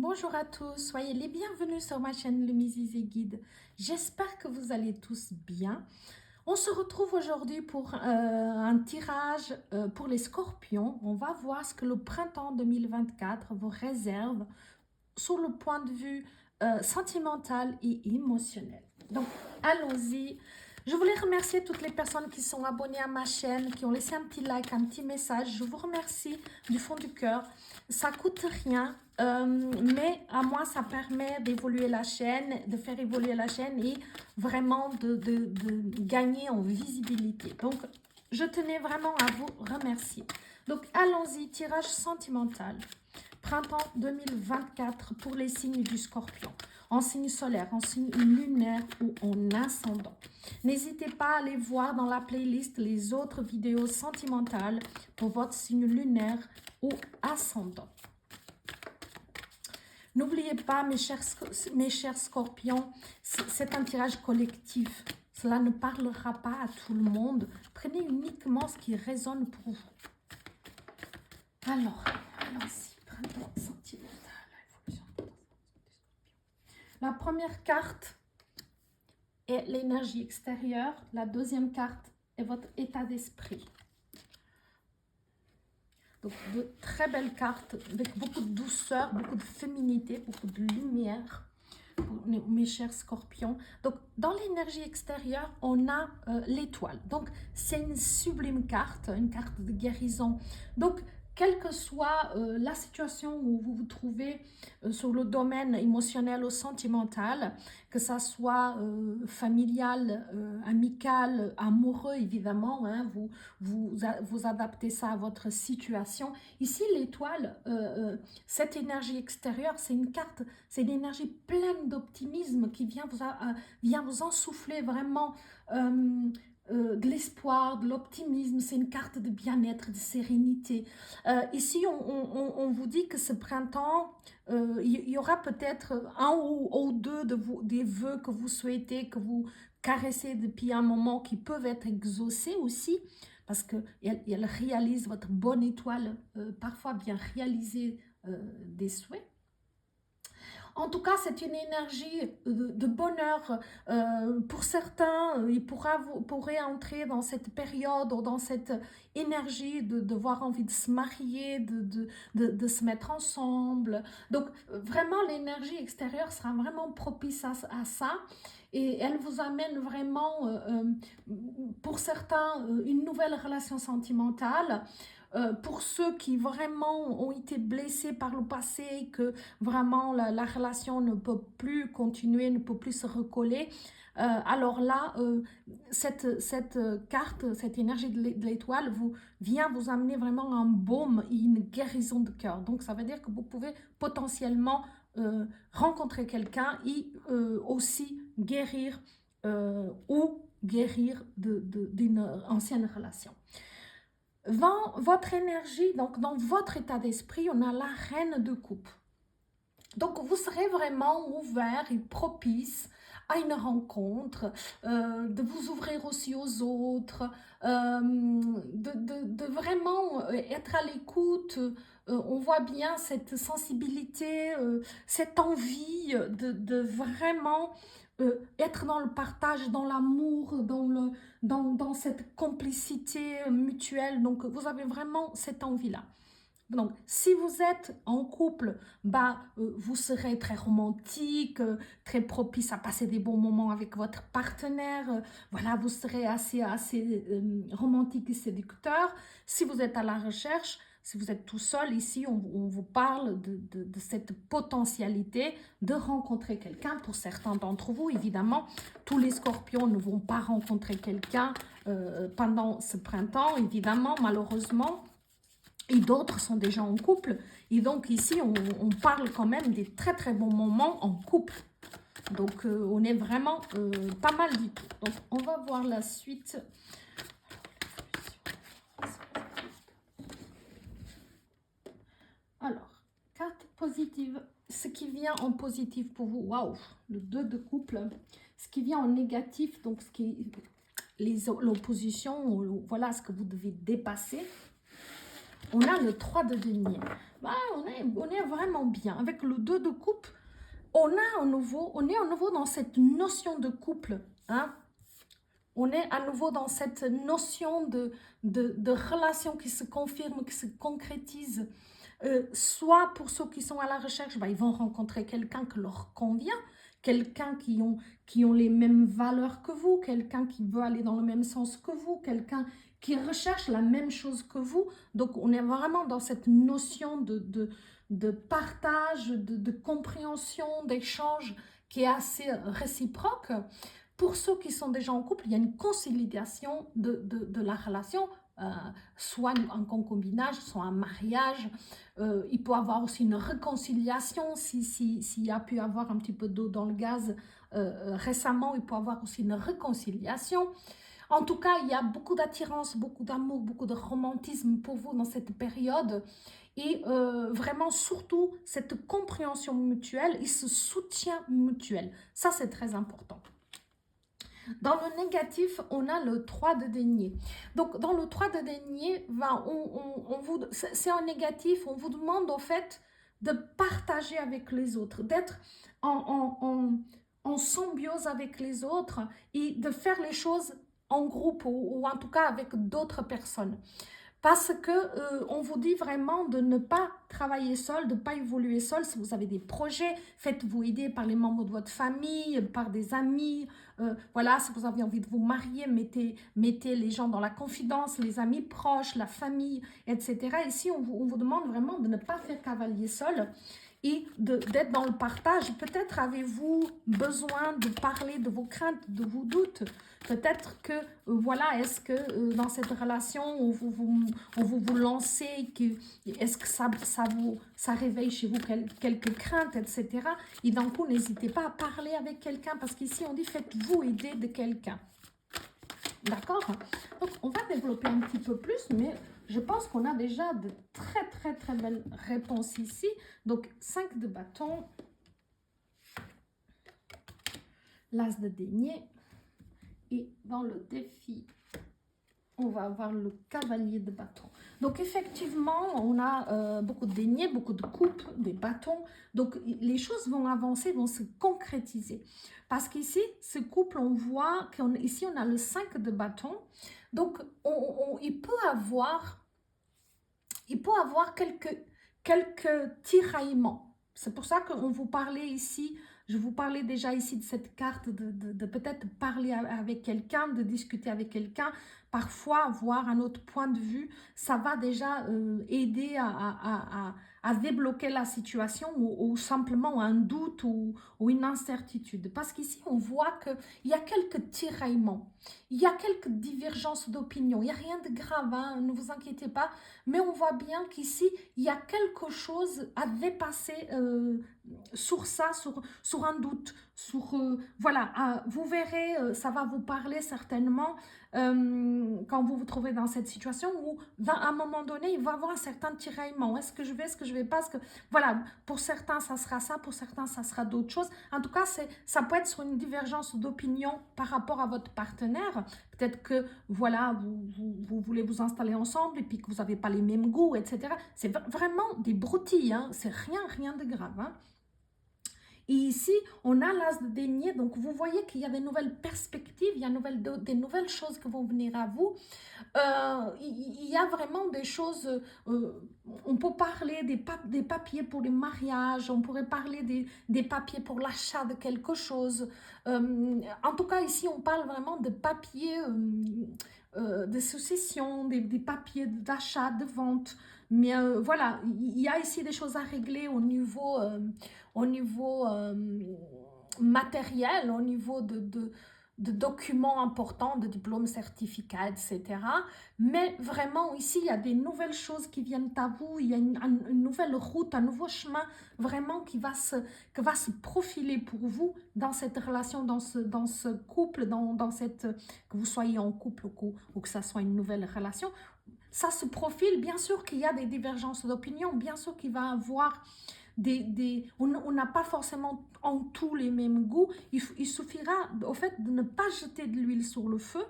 Bonjour à tous, soyez les bienvenus sur ma chaîne Le Mizizé Guide. J'espère que vous allez tous bien. On se retrouve aujourd'hui pour un tirage pour les scorpions. On va voir ce que le printemps 2024 vous réserve sur le point de vue sentimental et émotionnel. Donc, allons-y. Je voulais remercier toutes les personnes qui sont abonnées à ma chaîne, qui ont laissé un petit like, un petit message. Je vous remercie du fond du cœur. Ça coûte rien, mais à moi, ça permet d'évoluer la chaîne, de faire évoluer la chaîne et vraiment de gagner en visibilité. Donc, je tenais vraiment à vous remercier. Donc, allons-y, tirage sentimental. Printemps 2024 pour les signes du Scorpion, en signe solaire, en signe lunaire ou en ascendant. N'hésitez pas à aller voir dans la playlist les autres vidéos sentimentales pour votre signe lunaire ou ascendant. N'oubliez pas, mes chers scorpions, c'est un tirage collectif. Cela ne parlera pas à tout le monde. Prenez uniquement ce qui résonne pour vous. Alors, allons-y. La première carte est l'énergie extérieure. La deuxième carte est votre état d'esprit. Donc, de très belles cartes avec beaucoup de douceur, beaucoup de féminité, beaucoup de lumière pour mes chers scorpions. Donc, dans l'énergie extérieure, on a l'étoile. Donc, c'est une sublime carte, une carte de guérison. Donc, quelle que soit la situation où vous vous trouvez sur le domaine émotionnel ou sentimental, que ça soit familial, amical, amoureux, évidemment, hein, vous adaptez ça à votre situation. Ici, l'étoile, cette énergie extérieure, c'est une carte, c'est une énergie pleine d'optimisme qui vient vous ensouffler vraiment de l'espoir, de l'optimisme. C'est une carte de bien-être, de sérénité. Ici, on vous dit que ce printemps, il y aura peut-être un ou deux des vœux que vous souhaitez, que vous caressez depuis un moment, qui peuvent être exaucés aussi, parce qu'elle réalise votre bonne étoile, parfois bien réaliser des souhaits. En tout cas, c'est une énergie de bonheur. Pour certains, ils pourraient entrer dans cette période ou dans cette énergie de devoir envie de se marier, de se mettre ensemble. Donc, vraiment, l'énergie extérieure sera vraiment propice à ça. Et elle vous amène vraiment, pour certains, une nouvelle relation sentimentale. Pour ceux qui vraiment ont été blessés par le passé, que vraiment la relation ne peut plus continuer, ne peut plus se recoller, alors là, cette carte, cette énergie de l'étoile vient vous amener vraiment un baume et une guérison de cœur. Donc ça veut dire que vous pouvez potentiellement rencontrer quelqu'un et aussi guérir ou guérir d'une ancienne relation. Dans votre énergie, donc dans votre état d'esprit, on a la reine de coupe. Donc, vous serez vraiment ouvert et propice à une rencontre, de vous ouvrir aussi aux autres, de vraiment être à l'écoute. On voit bien cette sensibilité, cette envie de vraiment être dans le partage, dans l'amour, dans cette complicité mutuelle. Donc, vous avez vraiment cette envie-là. Donc, si vous êtes en couple, vous serez très romantique, très propice à passer des bons moments avec votre partenaire. Voilà, vous serez assez romantique et séducteur. Si vous êtes à la recherche, si vous êtes tout seul, ici, on vous parle de cette potentialité de rencontrer quelqu'un. Pour certains d'entre vous, évidemment, tous les scorpions ne vont pas rencontrer quelqu'un pendant ce printemps, évidemment, malheureusement. Et d'autres sont déjà en couple. Et donc ici, on parle quand même des très très bons moments en couple. Donc on est vraiment pas mal du tout. Donc on va voir la suite. Alors, carte positive. Ce qui vient en positif pour vous. Waouh, le 2 de couple. Ce qui vient en négatif, donc l'opposition, voilà ce que vous devez dépasser. on a le 3 de denier. Bah, on est vraiment bien. Avec le 2 de coupe, on est à nouveau dans cette notion de couple. Hein? On est à nouveau dans cette notion de relation qui se confirme, qui se concrétise. Soit pour ceux qui sont à la recherche, bah, ils vont rencontrer quelqu'un qui leur convient, quelqu'un qui ont les mêmes valeurs que vous, quelqu'un qui veut aller dans le même sens que vous, quelqu'un qui recherche la même chose que vous. Donc, on est vraiment dans cette notion de partage, de compréhension, d'échange qui est assez réciproque. Pour ceux qui sont déjà en couple, il y a une conciliation de la relation, soit un concubinage, soit un mariage. Il peut y avoir aussi une réconciliation s'il y a pu avoir un petit peu d'eau dans le gaz récemment, il peut y avoir aussi une réconciliation. En tout cas, il y a beaucoup d'attirance, beaucoup d'amour, beaucoup de romantisme pour vous dans cette période. Et vraiment, surtout, cette compréhension mutuelle et ce soutien mutuel. Ça, c'est très important. Dans le négatif, on a le 3 de denier. Donc, dans le 3 de denier, c'est un négatif, on vous demande en fait de partager avec les autres, d'être en symbiose avec les autres et de faire les choses en groupe ou en tout cas avec d'autres personnes. Parce que on vous dit vraiment de ne pas travailler seul, de ne pas évoluer seul. Si vous avez des projets, faites-vous aider par les membres de votre famille, par des amis. Voilà, si vous avez envie de vous marier, mettez les gens dans la confidence, les amis proches, la famille, etc. Ici, on vous demande vraiment de ne pas faire cavalier seul et d'être dans le partage. Peut-être avez-vous besoin de parler de vos craintes, de vos doutes. Peut-être que, voilà, est-ce que dans cette relation, vous lancez, est-ce que ça réveille chez vous quelques craintes, etc. Et d'un coup, n'hésitez pas à parler avec quelqu'un, parce qu'ici, on dit, faites-vous aider de quelqu'un. D'accord? Donc, on va développer un petit peu plus, mais je pense qu'on a déjà de très, très, très belles réponses ici. Donc, 5 de bâton, l'as de denier. Et dans le défi, on va avoir le cavalier de bâton. Donc, effectivement, on a beaucoup de deniers, beaucoup de coupes, des bâtons. Donc, les choses vont avancer, vont se concrétiser. Parce qu'ici, ce couple, on voit qu'ici, on a le 5 de bâton. Donc, il peut avoir quelques tiraillements. C'est pour ça qu'on vous parlait ici, je vous parlais déjà ici de cette carte, de peut-être parler avec quelqu'un, de discuter avec quelqu'un, parfois avoir un autre point de vue, ça va déjà aider à débloquer la situation ou simplement un doute ou une incertitude. Parce qu'ici, on voit qu'il y a quelques tiraillements, il y a quelques divergences d'opinion, il n'y a rien de grave, hein, ne vous inquiétez pas, mais on voit bien qu'ici, il y a quelque chose à dépasser sur ça, sur un doute, voilà, vous verrez, ça va vous parler certainement quand vous vous trouvez dans cette situation où, à un moment donné, il va y avoir un certain tiraillement. Est-ce que je vais pas? Voilà, pour certains, ça sera ça, pour certains, ça sera d'autres choses. En tout cas, ça peut être sur une divergence d'opinion par rapport à votre partenaire. Peut-être que, voilà, vous voulez vous installer ensemble et puis que vous n'avez pas les mêmes goûts, etc. C'est vraiment des broutilles, hein. C'est rien de grave, hein. Et ici, on a l'as de denier, donc vous voyez qu'il y a des nouvelles perspectives, il y a des nouvelles choses qui vont venir à vous. Il y a vraiment des choses, on peut parler des papiers pour les mariages, on pourrait parler des papiers pour l'achat de quelque chose. En tout cas, ici, on parle vraiment de papiers de succession, des papiers d'achat, de vente. Mais voilà, il y a ici des choses à régler au niveau matériel, au niveau de documents importants, de diplômes, certificats, etc. Mais vraiment, ici, il y a des nouvelles choses qui viennent à vous, il y a une nouvelle route, un nouveau chemin vraiment qui va se profiler pour vous dans cette relation, dans ce couple, que vous soyez en couple ou que ça soit une nouvelle relation. Ça se profile, bien sûr qu'il y a des divergences d'opinion, bien sûr qu'il va y avoir on n'a pas forcément en tout les mêmes goûts. Il suffira au fait de ne pas jeter de l'huile sur le feu,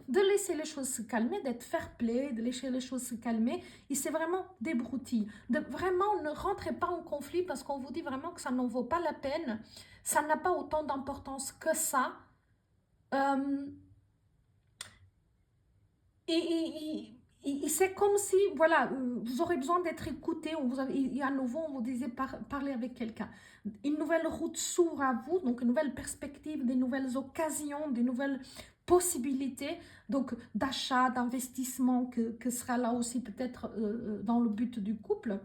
de laisser les choses se calmer, d'être fair-play, de laisser les choses se calmer. Et c'est vraiment des broutilles. Vraiment, ne rentrez pas en conflit parce qu'on vous dit vraiment que ça n'en vaut pas la peine. Ça n'a pas autant d'importance que ça. Et c'est comme si, voilà, vous aurez besoin d'être écouté. Et à nouveau, on vous disait parler avec quelqu'un. Une nouvelle route s'ouvre à vous, donc une nouvelle perspective, des nouvelles occasions, des nouvelles possibilités donc d'achat, d'investissement que sera là aussi peut-être dans le but du couple,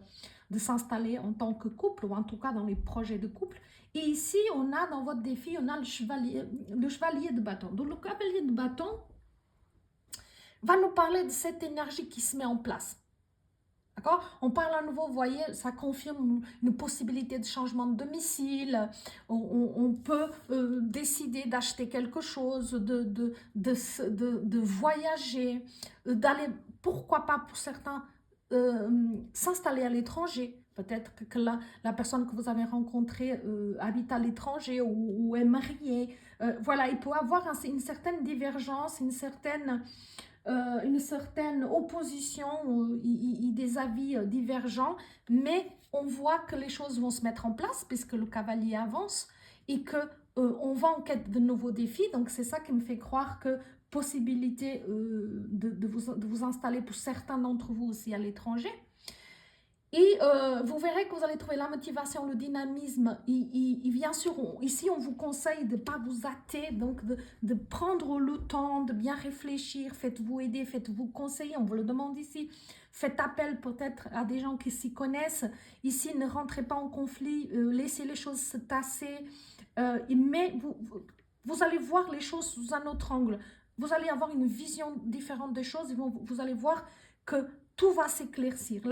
de s'installer en tant que couple ou en tout cas dans les projets de couple. Et ici, on a dans votre défi, on a le chevalier de bâton. Donc le cavalier de bâton va nous parler de cette énergie qui se met en place. D'accord? On parle à nouveau, vous voyez, ça confirme une possibilité de changement de domicile. On peut décider d'acheter quelque chose, de voyager, d'aller, pourquoi pas pour certains, s'installer à l'étranger. Peut-être que la personne que vous avez rencontrée habite à l'étranger ou est mariée. Voilà, il peut y avoir une certaine divergence, une certaine opposition, des avis divergents, mais on voit que les choses vont se mettre en place puisque le cavalier avance et que on va en quête de nouveaux défis. Donc c'est ça qui me fait croire que possibilité de vous installer pour certains d'entre vous aussi à l'étranger. Et vous verrez que vous allez trouver la motivation, le dynamisme. Bien sûr, ici, on vous conseille de ne pas vous hâter, donc de prendre le temps, de bien réfléchir. Faites-vous aider, faites-vous conseiller, on vous le demande ici. Faites appel peut-être à des gens qui s'y connaissent. Ici, ne rentrez pas en conflit, laissez les choses se tasser. Mais vous allez voir les choses sous un autre angle. Vous allez avoir une vision différente des choses. Vous allez voir que tout va s'éclaircir.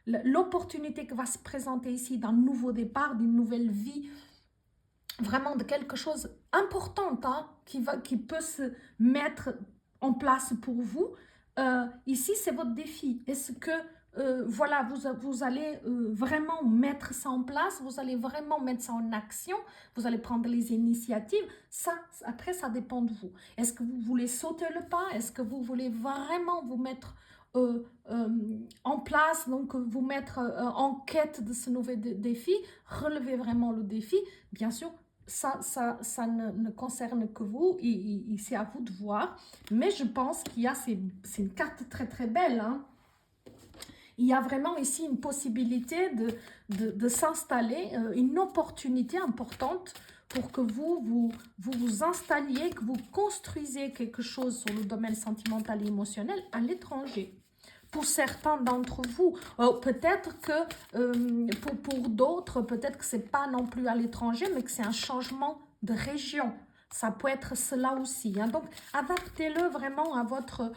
L'opportunité qui va se présenter ici d'un nouveau départ, d'une nouvelle vie, vraiment de quelque chose d'important qui peut se mettre en place pour vous. Ici, c'est votre défi. Est-ce que voilà, vous allez vraiment mettre ça en place, vous allez vraiment mettre ça en action, vous allez prendre les initiatives. Ça, après, ça dépend de vous. Est-ce que vous voulez sauter le pas? Est-ce que vous voulez vraiment vous mettre en place, donc vous mettre en quête de ce nouvel défi, relever vraiment le défi? Bien sûr, ça ne concerne que vous et c'est à vous de voir. Mais je pense qu'il y a, c'est une carte très très belle, hein. Il y a vraiment ici une possibilité de s'installer, une opportunité importante pour que vous installiez, que vous construisez quelque chose sur le domaine sentimental et émotionnel à l'étranger. Pour certains d'entre vous, peut-être que pour d'autres, peut-être que ce n'est pas non plus à l'étranger, mais que c'est un changement de région. Ça peut être cela aussi, hein. Donc, adaptez-le vraiment à votre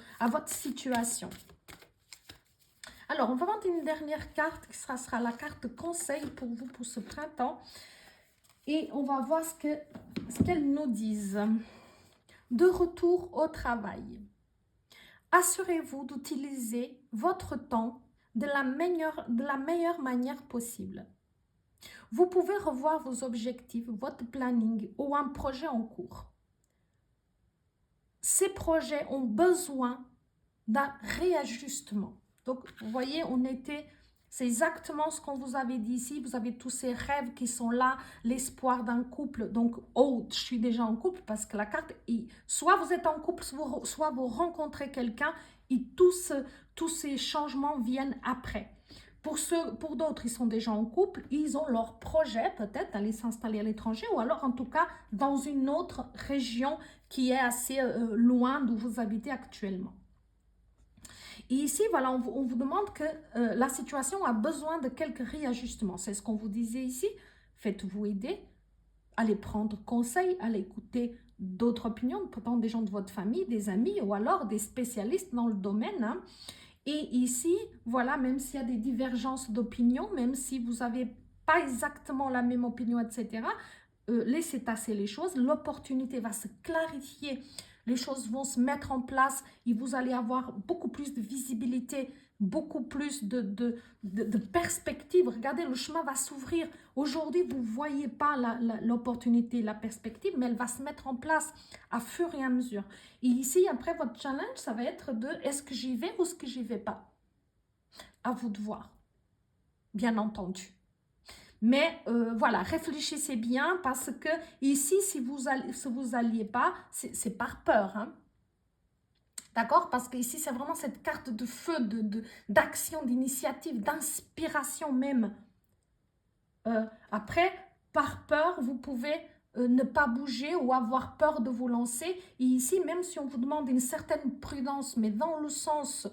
situation. Alors, on va prendre une dernière carte qui sera la carte conseil pour vous pour ce printemps. Et on va voir ce qu'elles nous disent. De retour au travail. Assurez-vous d'utiliser votre temps de la meilleure manière possible. Vous pouvez revoir vos objectifs, votre planning ou un projet en cours. Ces projets ont besoin d'un réajustement. Donc, vous voyez, c'est exactement ce qu'on vous avait dit ici. Vous avez tous ces rêves qui sont là, l'espoir d'un couple. Donc, je suis déjà en couple parce que la carte, soit vous êtes en couple, soit vous rencontrez quelqu'un et tous ces changements viennent après. Pour d'autres, ils sont déjà en couple, ils ont leur projet peut-être d'aller s'installer à l'étranger ou alors en tout cas dans une autre région qui est assez loin d'où vous habitez actuellement. Et ici, voilà, on vous demande que la situation a besoin de quelques réajustements. C'est ce qu'on vous disait ici. Faites-vous aider, allez prendre conseil, allez écouter d'autres opinions, pourtant des gens de votre famille, des amis ou alors des spécialistes dans le domaine, hein. Et ici, voilà, même s'il y a des divergences d'opinion, même si vous n'avez pas exactement la même opinion, etc., laissez tasser les choses. L'opportunité va se clarifier les choses vont se mettre en place et vous allez avoir beaucoup plus de visibilité, beaucoup plus de perspective. Regardez, le chemin va s'ouvrir. Aujourd'hui, vous ne voyez pas l'opportunité, la perspective, mais elle va se mettre en place à fur et à mesure. Et ici, après, votre challenge, ça va être de est-ce que j'y vais ou est-ce que j'y vais pas? À vous de voir, bien entendu. Mais voilà, réfléchissez bien parce que ici, si vous alliez pas, c'est par peur, hein. D'accord? Parce que ici, c'est vraiment cette carte de feu, d'action, d'initiative, d'inspiration même. Après, par peur, vous pouvez ne pas bouger ou avoir peur de vous lancer. Et ici, même si on vous demande une certaine prudence, mais dans le sens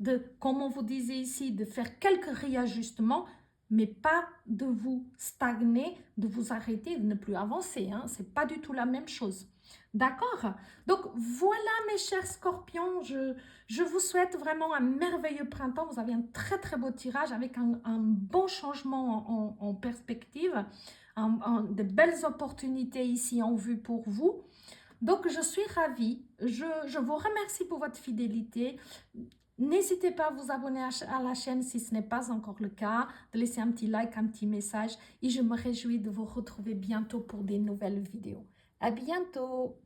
de, comme on vous disait ici, de faire quelques réajustements, mais pas de vous stagner, de vous arrêter, de ne plus avancer. Hein. Ce n'est pas du tout la même chose. D'accord? Donc, voilà mes chers scorpions, je vous souhaite vraiment un merveilleux printemps. Vous avez un très très beau tirage avec un bon changement en perspective, de belles opportunités ici en vue pour vous. Donc, je suis ravie. Je vous remercie pour votre fidélité. N'hésitez pas à vous abonner à la chaîne si ce n'est pas encore le cas, de laisser un petit like, un petit message et je me réjouis de vous retrouver bientôt pour des nouvelles vidéos. À bientôt!